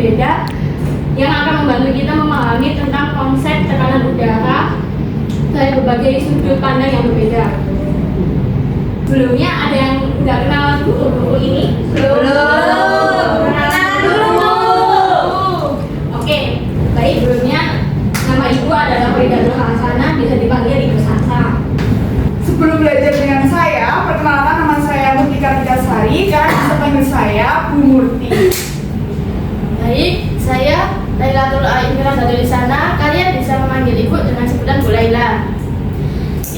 berbeda yang akan membantu kita memahami tentang konsep tekanan udara dari berbagai sudut pandang yang berbeda. Sebelumnya ada yang nggak kenal buku ini? Belum. Kenalan dulu. Oke, baik. Sebelumnya nama ibu adalah Frida Nur Hasanah, bisa dipanggil Ibu Sasa. Sebelum belajar dengan saya, perkenalkan nama saya Murtika Tigasari, kalian bisa panggil saya Bu Murti. Baik, saya Lailatul Aimira Tulisana, kalian bisa memanggil ibu dengan sebutan Bu Laila.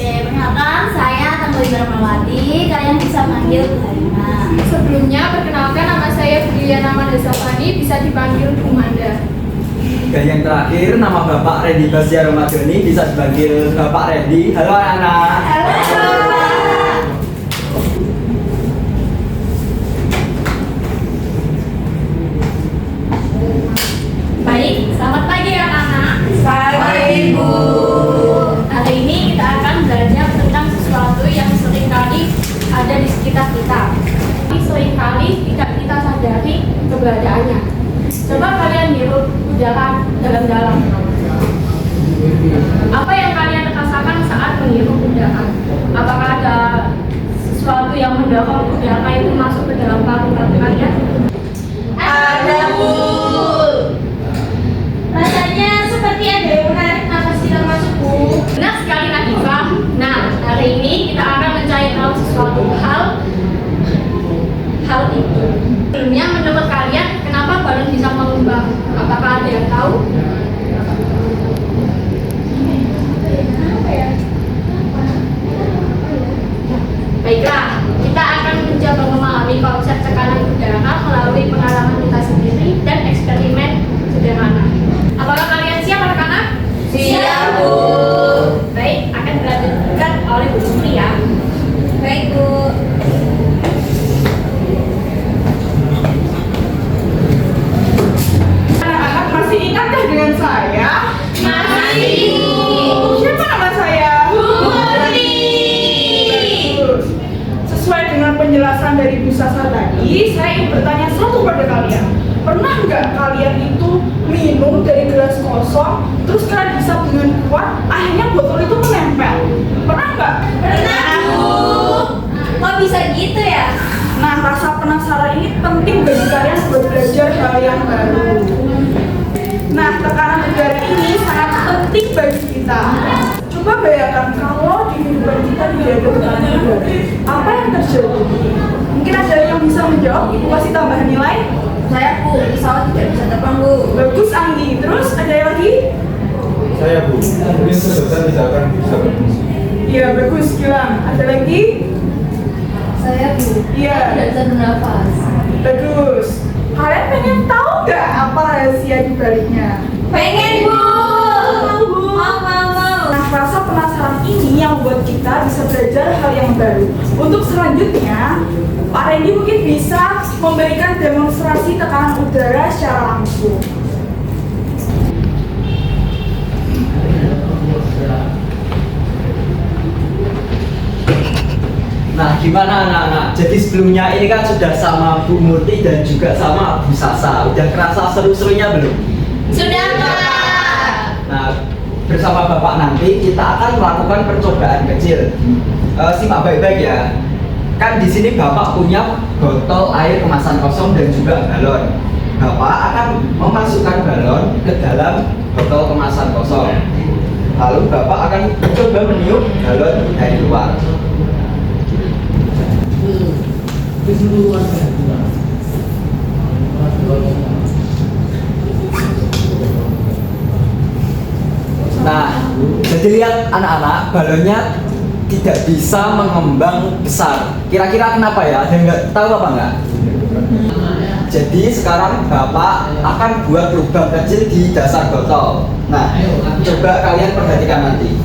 Perkenalkan, saya Tanggul Rahmawati, kalian bisa manggil Bu Harima. Sebelumnya, perkenalkan nama saya Budiana Mandasafani, bisa dipanggil Bu Manda. Dan yang terakhir, nama Bapak Reddy Basya Ramadhani, bisa dipanggil Bapak Reddy. Halo anak-anak. Halo. Baik, selamat pagi anak-anak. Pagi, Bu. Hari ini kita akan belajar tentang sesuatu yang seringkali ada di sekitar kita, tapi seringkali tidak kita sadari keberadaannya. Coba kalian hirup udara dalam-dalam. Apa yang kalian rasakan saat menghirup udara? Apakah ada sesuatu yang mendorong udara itu masuk ke dalam paru-paru kalian? Ada, Bu. Rasanya seperti ada yang menarik nafas kita masuk, Bu. Benar sekali Nadifah. Nah, hari ini kita akan mencari tahu sesuatu hal itu. Sebelumnya, menurut kalian, kenapa balon bisa mengembang? Apakah ada yang tahu? Baiklah, kita akan mencoba memahami konsep tekanan udara melalui pengalaman kita sendiri dan eksperimen sederhana. Apakah kalian siap anak-anak? Siap, Bu. Baik, akan dilanjutkan oleh Bu Sri ya. Baik, Bu. Anak-anak masih ingatkah dengan saya? Masih, Bu. Siapa nama saya? Bu Murti. Bagus. Sesuai dengan penjelasan dari Bu Sasa tadi, saya ingin bertanya satu pada kalian. Pernah nggak kalian itu minum dari gelas kosong, terus kalian bisa dengan kuat, akhirnya botol itu menempel? Pernah nggak? Pernah, Bu. Kok bisa gitu ya? Nah, rasa penasaran ini penting bagi kalian buat belajar hal yang baru. Nah, tekanan udara ini sangat penting bagi kita. Coba bayangkan kalau di kehidupan kita tidak ada tekanan udara, apa yang terjadi? Mungkin ada yang bisa menjawab, Ibu kasih tambahan nilai? Saya, Bu. Pesawat tidak bisa terbang, Bu. Bagus, Anggi. Terus ada yang lagi? Saya Bu, mungkin sedotan tidak akan bisa berfungsi. Iya, bagus, Gilang. Ada lagi? Saya, Bu. Iya. Tidak bisa bernafas. Bagus. Kalian pengen tahu nggak apa rahasia di baliknya? Pengen, Bu. Bu. Mau. Nah, rasa penasaran ini yang membuat kita bisa belajar hal yang baru. Untuk selanjutnya, Pak Randy mungkin bisa memberikan demonstrasi tekanan udara secara langsung. Nah, gimana anak-anak? Jadi sebelumnya ini kan sudah sama Bu Murti dan juga sama Bu Sasa. Udah kerasa seru-serunya belum? Sudah, Pak. Nah, bersama Bapak nanti kita akan melakukan percobaan kecil. Simak baik-baik ya. Kan di sini Bapak punya botol air kemasan kosong dan juga galon. Bapak akan memasukkan galon ke dalam botol kemasan kosong. Lalu Bapak akan mencoba meniup galon dari luar. Nah, jadi lihat anak-anak, balonnya tidak bisa mengembang besar. Kira-kira kenapa ya? Ada yang nggak tahu apa enggak? Jadi sekarang Bapak akan buat lubang kecil di dasar botol. Nah, coba kalian perhatikan nanti.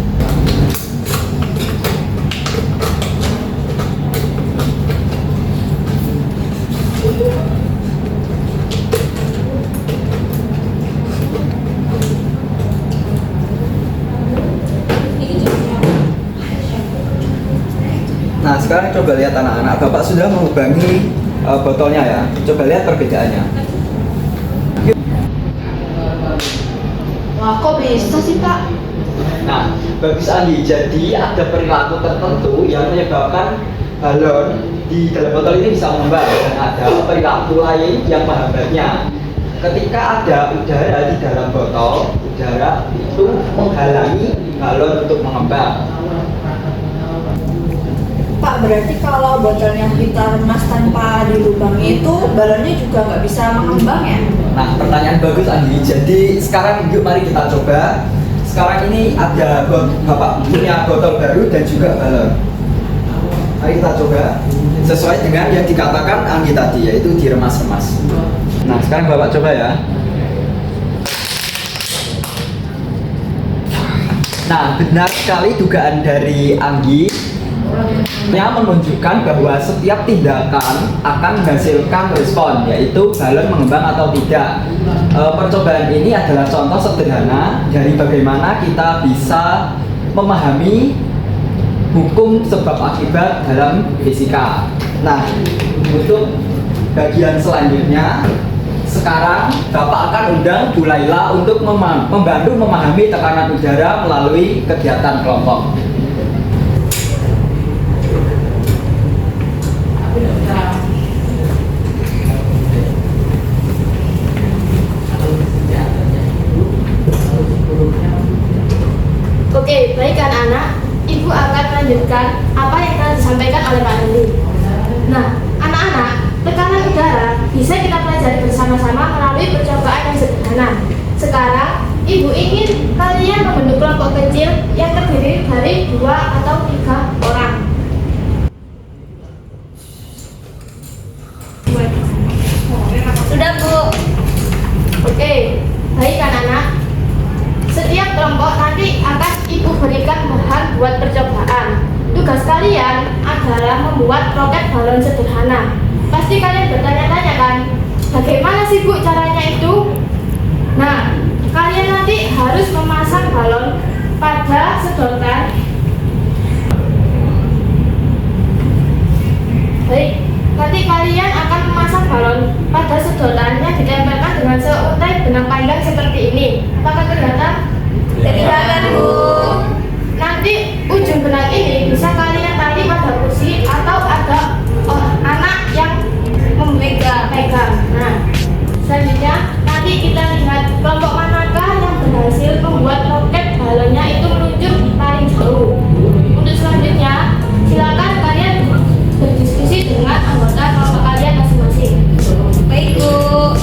Nah, sekarang coba lihat anak-anak. Bapak sudah mengubangi botolnya ya. Coba lihat perbedaannya. bisa sih Pak? Nah, bagus Andi. Jadi ada perilaku tertentu yang menyebabkan balon di dalam botol ini bisa mengembang, dan ada perilaku lain yang menghambatnya. Ketika ada udara di dalam botol, udara itu menghalangi balon untuk mengembang. Pak, berarti kalau botolnya kita remas tanpa dilubangi itu balonnya juga nggak bisa mengembang ya? Nah, pertanyaan bagus Andi. Jadi sekarang yuk mari kita coba. Sekarang ini ada Bapak punya botol baru dan juga balon. Mari kita coba sesuai dengan yang dikatakan Anggi tadi, yaitu diremas-remas. Nah, sekarang Bapak coba ya. Nah, benar sekali dugaan dari Anggi yang menunjukkan bahwa setiap tindakan akan menghasilkan respon, yaitu balon mengembang atau tidak. Percobaan ini adalah contoh sederhana dari bagaimana kita bisa memahami hukum sebab akibat dalam fisika. Nah, untuk bagian selanjutnya, sekarang Bapak akan undang Bu Laila untuk membantu memahami tekanan udara melalui kegiatan kelompok. Oke, baik anak-anak, Ibu akan melanjutkan apa yang telah disampaikan oleh Pak Dandi. Nah, anak-anak, tekanan udara bisa kita pelajari bersama-sama melalui percobaan yang sederhana. Sekarang, Ibu ingin kalian membentuk kelompok kecil yang terdiri dari 2 atau 3 orang. Sudah Bu. Oke, baik anak-anak. Setiap kelompok nanti akan Ibu berikan bahan buat percobaan. Tugas kalian adalah membuat roket balon sederhana. Pasti kalian bertanya-tanya kan, bagaimana sih Bu caranya itu? Nah, kalian nanti harus memasang balon pada sedotan. Baik, nanti kalian akan memasang balon pada sedotan yang ditempelkan dengan seuntai benang panjang seperti ini. Apakah kelihatan? Kelihatan, Bu. Nanti ujung benang ini bisa kalian tali pada kursi atau ada anak yang memegang. Nah, selanjutnya nanti kita lihat kelompok manakah yang berhasil membuat roket balonnya itu meluncur paling jauh. Untuk selanjutnya, silakan kalian berdiskusi dengan anggota kelompok kalian masing-masing. Baik Bu.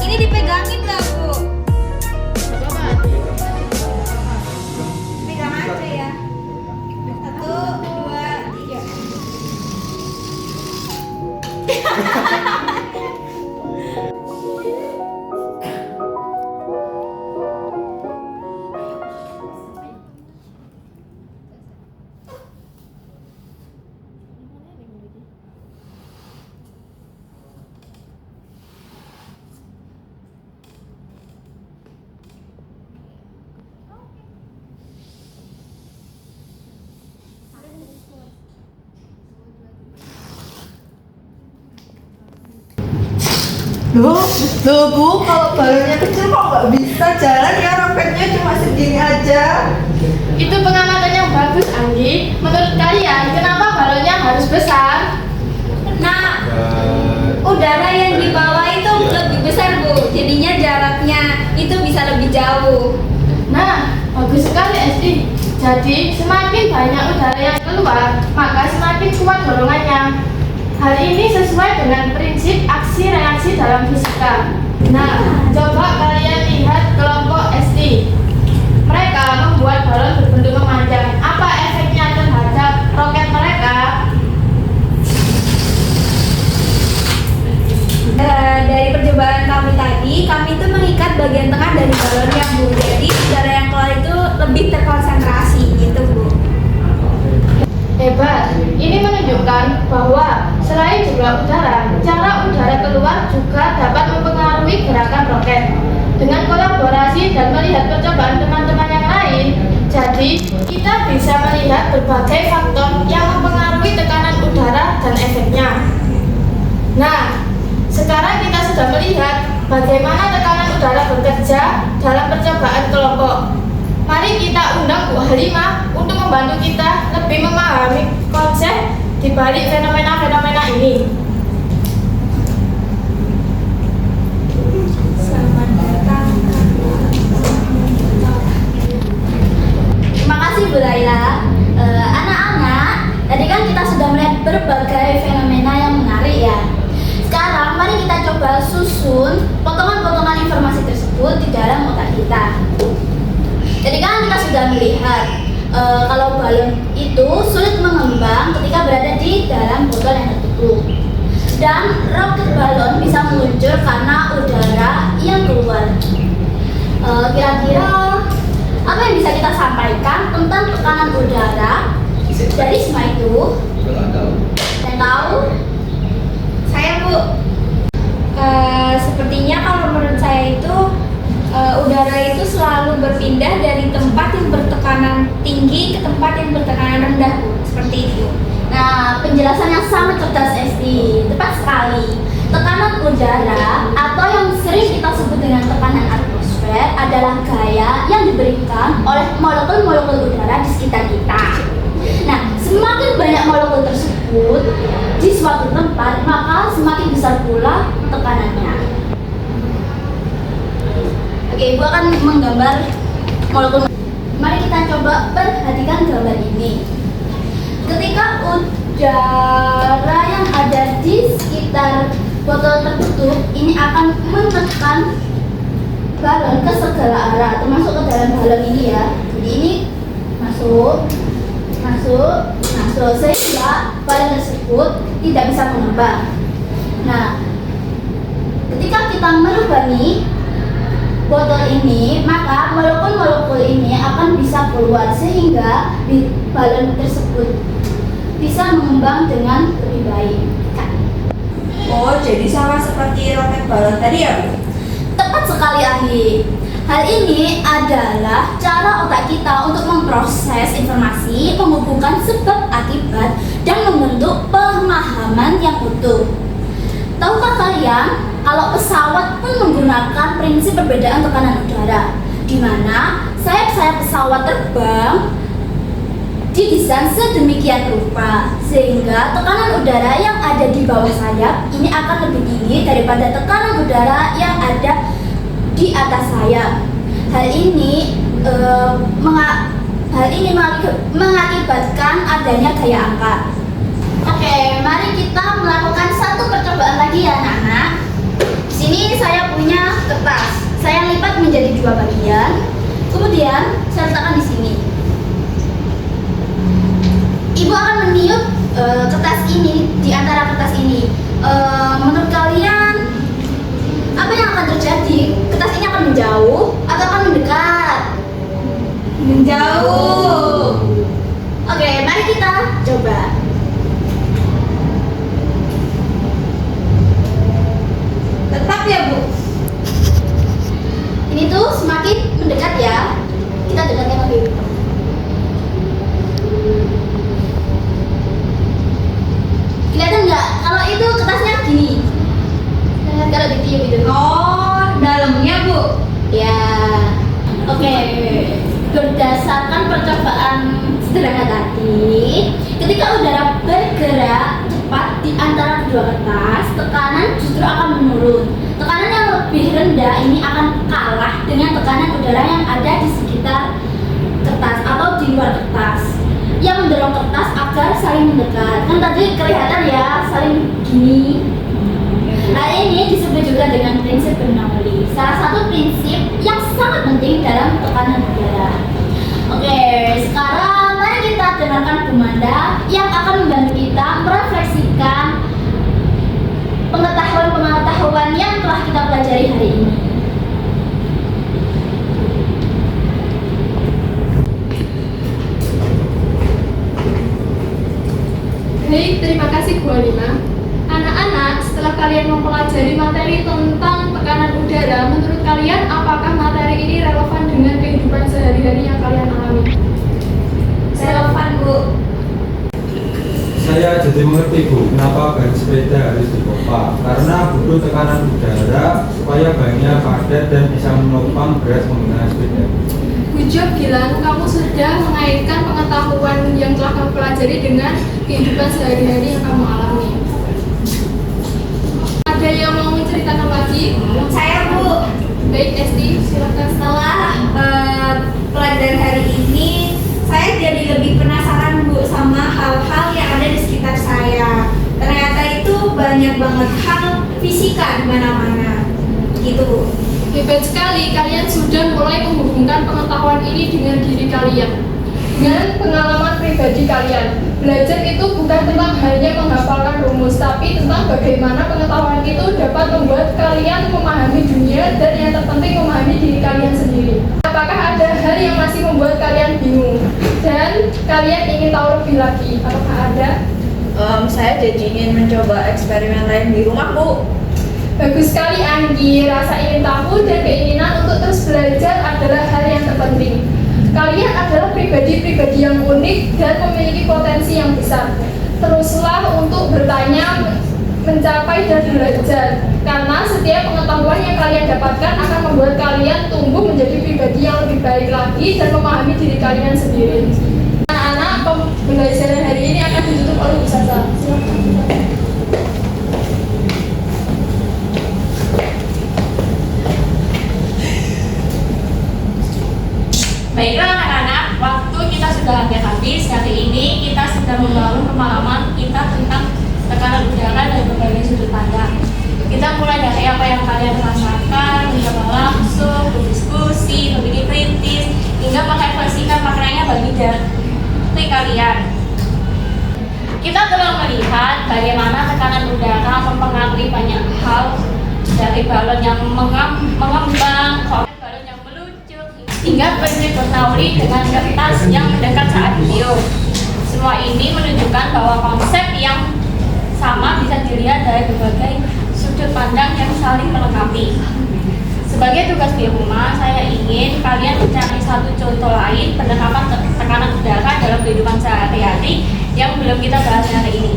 Ini dipegangin nggak Bu? Pegang aja ya. 1, 2, 3. Loh Bu, kalau balonnya kecil kok nggak bisa jalan ya, roketnya cuma segini aja. Itu pengamatan yang bagus, Anggi. Menurut kalian, kenapa balonnya harus besar? Nah, udara yang di bawah itu lebih besar Bu. Jadinya jaraknya itu bisa lebih jauh. Nah, bagus sekali SD. Jadi, semakin banyak udara yang keluar, maka semakin kuat dorongannya. Hal ini sesuai dengan prinsip aksi reaksi dalam fisika. Nah, coba kalian lihat kelompok SD. Mereka membuat balon berbentuk memanjang. Apa efeknya terhadap roket mereka? bagian tengah dari balonnya Bu. Jadi udara yang keluar itu lebih terkonsentrasi gitu Bu. Hebat, ini menunjukkan bahwa selain jumlah udara, cara udara keluar juga dapat mempengaruhi gerakan roket. Dengan kolaborasi dan melihat percobaan teman-teman yang lain, jadi kita bisa melihat berbagai faktor yang mempengaruhi tekanan udara dan efeknya. Nah, sekarang kita sudah melihat bagaimana tekanan udara bekerja dalam percobaan kelompok. Mari kita undang Bu Halimah untuk membantu kita lebih memahami konsep di balik fenomena-fenomena ini. Selamat datang. Terima kasih Bu Laila. Anak-anak, tadi kan kita sudah melihat berbagai fenomena yang menarik ya. Sekarang mari kita coba susun potongan-potongan informasi tersebut di dalam otak kita. Jadi kan kita sudah melihat kalau balon itu sulit mengembang ketika berada di dalam botol yang tertutup. Dan roket balon bisa meluncur karena udara yang keluar. Kira-kira apa yang bisa kita sampaikan tentang tekanan udara dari semua itu? Yang tahu? Saya Bu. Sepertinya kalau menurut saya itu udara itu selalu berpindah dari tempat yang bertekanan tinggi ke tempat yang bertekanan rendah Bu. Seperti itu. Nah, penjelasan yang sangat cerdas Esti, tepat sekali. Tekanan udara atau yang sering kita sebut dengan tekanan atmosfer adalah gaya yang diberikan oleh molekul-molekul udara di sekitar kita. Nah, semakin banyak molekul tersebut di suatu tempat, maka semakin besar pula tekanannya. Oke, Ibu akan menggambar molekul. Mari kita coba perhatikan gambar ini. Ketika udara yang ada di sekitar botol tertutup ini akan menekan balon ke segala arah, termasuk ke dalam balon ini ya. Jadi ini masuk, sehingga balon tersebut tidak bisa mengembang. Nah, ketika kita melubangi botol ini, maka molekul-molekul ini akan bisa keluar sehingga balon tersebut bisa mengembang dengan lebih baik. Oh, jadi sama seperti roket balon tadi ya, Bu? Tepat sekali Ahli. Hal ini adalah cara otak kita untuk memproses informasi, menghubungkan sebab akibat, dan membentuk pemahaman yang utuh. Tahukah kalian kalau pesawat pun menggunakan prinsip perbedaan tekanan udara, di mana sayap-sayap pesawat terbang didesain sedemikian rupa sehingga tekanan udara yang ada di bawah sayap ini akan lebih tinggi daripada tekanan udara yang ada di atas sayap. Hal ini mengakibatkan adanya gaya angkat. Oke, mari kita melakukan satu percobaan lagi ya anak-anak. Di sini saya punya kertas. Saya lipat menjadi dua bagian. Kemudian saya letakkan di sini. Ibu akan meniup kertas ini di antara kertas ini. Menurut kalian apa yang akan terjadi? Kertas ini akan menjauh atau akan mendekat? Menjauh. Oke, mari kita coba. Tetap ya Bu. Ini tuh semakin mendekat ya. Kita dekatkan lebih. Kelihatan nggak? Kalau itu kertasnya gini. Kalau ditiup itu. Oh, dalamnya Bu. Ya. Oke. Berdasarkan percobaan sederhana tadi, ketika udara bergerak cepat di antara kedua kertas, tekanan justru akan menurun. Tekanan yang lebih rendah ini akan kalah dengan tekanan udara yang ada di sekitar kertas atau di luar kertas, yang mendorong kertas agar saling mendekat. Kan tadi kelihatan ya, saling gini. Hal ini disebut juga dengan prinsip Bernoulli, salah satu prinsip yang sangat penting dalam tekanan udara. Oke, sekarang mari kita dengarkan Bu Manda yang akan membantu kita merefleksikan pengetahuan-pengetahuan yang telah kita pelajari hari ini. Saudara, menurut kalian apakah materi ini relevan dengan kehidupan sehari-hari yang kalian alami? Relevan, Bu. Saya jadi mengerti Bu, kenapa ban sepeda harus dipompa. Karena butuh tekanan udara supaya bannya padat dan bisa menopang berat menggunakan sepeda. Good job Gilang, kamu sudah mengaitkan pengetahuan yang telah kamu pelajari dengan kehidupan sehari-hari yang kamu alami. Ada yang mau menceritakan lagi? Saya, Bu. Baik, Esti, silakan. Setelah pelajaran hari ini, saya jadi lebih penasaran, Bu, sama hal-hal yang ada di sekitar saya. Ternyata itu banyak banget hal fisika di mana-mana. Gitu, Bu. Hebat sekali, kalian sudah mulai menghubungkan pengetahuan ini dengan diri kalian, dengan pengalaman pribadi kalian. Belajar itu bukan tentang hanya menghafalkan rumus, tapi tentang bagaimana pengetahuan itu dapat membuat kalian memahami dunia dan yang terpenting memahami diri kalian sendiri. Apakah ada hal yang masih membuat kalian bingung dan kalian ingin tahu lebih lagi? Apakah ada? Saya jadi ingin mencoba eksperimen lain di rumah, Bu. Bagus sekali Anggi, rasa ingin tahu dan keinginan untuk terus belajar adalah hal yang terpenting. Kalian adalah pribadi-pribadi yang unik dan memiliki potensi yang besar. Teruslah untuk bertanya, mencapai dan belajar. Karena setiap pengetahuan yang kalian dapatkan akan membuat kalian tumbuh menjadi pribadi yang lebih baik lagi dan memahami diri kalian sendiri. Anak-anak, pembelajaran hari ini akan ditutup oleh Bu Sasa. Silakan. Baiklah anak-anak, waktu kita sudah hampir habis. Hari ini kita sudah membangun pemahaman kita tentang tekanan udara dari berbagai sudut pandang. Kita mulai dari apa yang kalian rasakan, mencoba langsung, berdiskusi, berpikir kritis, hingga merefleksikan maknanya bagi diri kalian. Kita telah melihat bagaimana tekanan udara mempengaruhi banyak hal, dari balon yang mengembang, balon yang meluncur, hingga prinsip bernauri dengan kertas yang mendekat saat ditiup. Semua ini menunjukkan bahwa konsep yang sama bisa dilihat dari berbagai sudut pandang yang saling melengkapi. Sebagai tugas di rumah, saya ingin kalian mencari satu contoh lain penerapan tekanan udara dalam kehidupan sehari-hari yang belum kita bahas hari ini.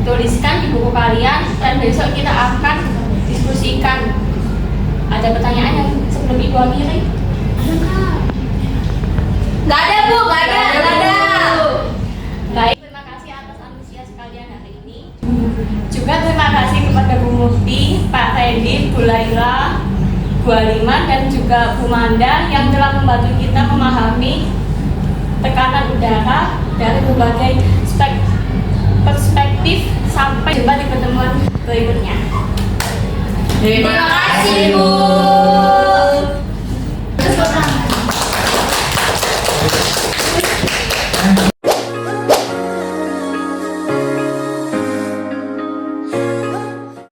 Tuliskan di buku kalian dan besok kita akan diskusikan. Ada pertanyaan yang sebelum Ibu akhiri? Nggak ada, Bu, nggak ada. Baik, terima kasih atas antusias kalian hari ini. Juga terima kasih kepada Bu Mufti, Pak Teddy, Bu Laila, Bu Alima, dan juga Bu Manda yang telah membantu kita memahami tekanan udara dari berbagai perspektif. Sampai jumpa di pertemuan berikutnya. Terima kasih, Bu.